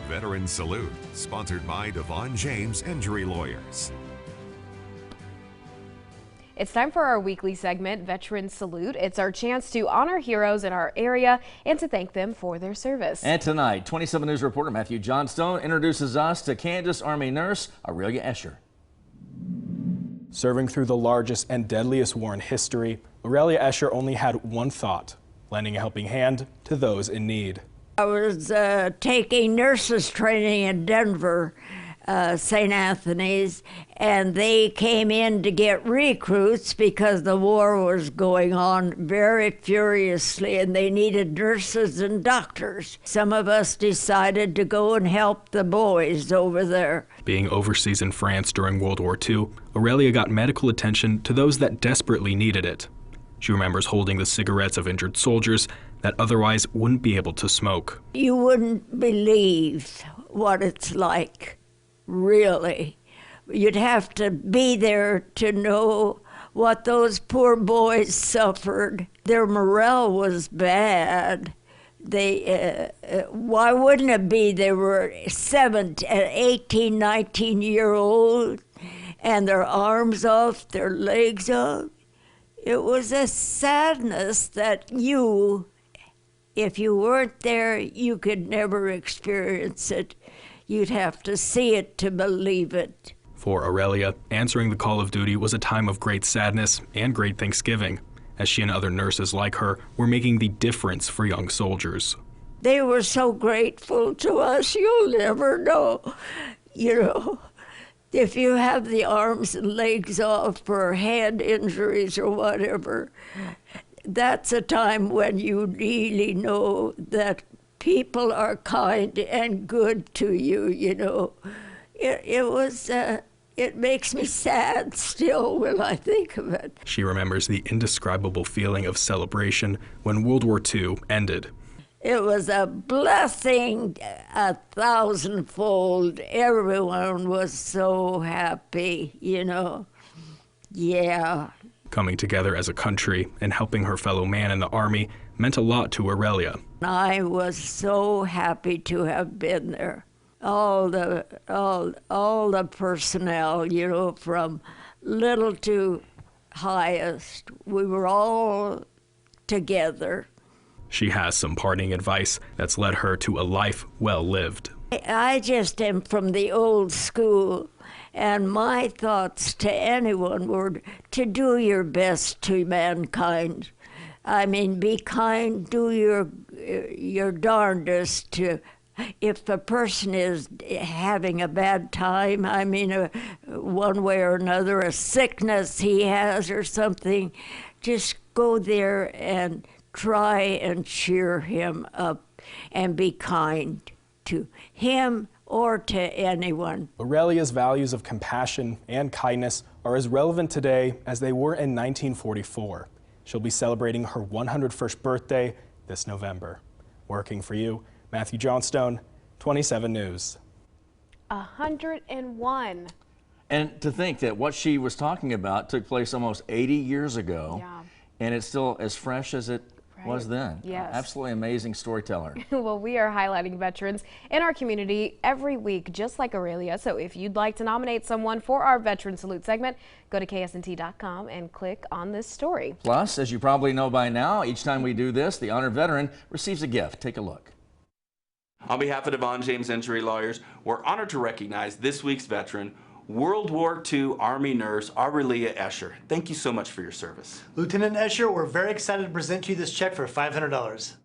Veteran Salute, sponsored by Devon James Injury Lawyers. It's time for our weekly segment, Veteran Salute. It's our chance to honor heroes in our area and to thank them for their service. And tonight, 27 News reporter Matthew Johnstone introduces us to Kansas Army nurse Aurelia Escher. Serving through the largest and deadliest war in history, Aurelia Escher only had one thought: lending a helping hand to those in need. I was taking nurses training in Denver, St. Anthony's, and they came in to get recruits because the war was going on very furiously and they needed nurses and doctors. Some of us decided to go and help the boys over there. Being overseas in France during World War II, Aurelia got medical attention to those that desperately needed it. She remembers holding the cigarettes of injured soldiers that otherwise wouldn't be able to smoke. You wouldn't believe what it's like, really. You'd have to be there to know what those poor boys suffered. Their morale was bad. Why wouldn't it be? They were 18, 19-year-old, and their arms off, their legs off. It was a sadness that if you weren't there, you could never experience it. You'd have to see it to believe it. For Aurelia, answering the call of duty was a time of great sadness and great thanksgiving, as she and other nurses like her were making the difference for young soldiers. They were so grateful to us, you'll never know. You know, if you have the arms and legs off for head injuries or whatever, that's a time when you really know that people are kind and good to you, you know. It makes me sad still when I think of it. She remembers the indescribable feeling of celebration when World War II ended. It was a blessing 1,000-fold. Everyone was so happy, you know. Yeah. Coming together as a country and helping her fellow man in the Army meant a lot to Aurelia. I was so happy to have been there. All the personnel, you know, from little to highest, we were all together. She has some parting advice that's led her to a life well lived. I just am from the old school, and my thoughts to anyone were to do your best to mankind. I mean, be kind, do your darndest to, if a person is having a bad time, I mean, one way or another, a sickness he has or something, just go there and try and cheer him up and be kind to him or to anyone. Aurelia's values of compassion and kindness are as relevant today as they were in 1944. She'll be celebrating her 101st birthday this November. Working for you, Matthew Johnstone, 27 News. 101. And to think that what she was talking about took place almost 80 years ago, Yeah. and it's still as fresh as it was then. Yes. Absolutely amazing storyteller. Well, we are highlighting veterans in our community every week, just like Aurelia. So if you'd like to nominate someone for our Veteran Salute segment, go to KSNT.com and click on this story. Plus, as you probably know by now, each time we do this, the honored veteran receives a gift. Take a look. On behalf of Devon James Injury Lawyers, we're honored to recognize this week's veteran, World War II Army nurse Aurelia Escher. Thank you so much for your service. Lieutenant Escher, we're very excited to present you this check for $500.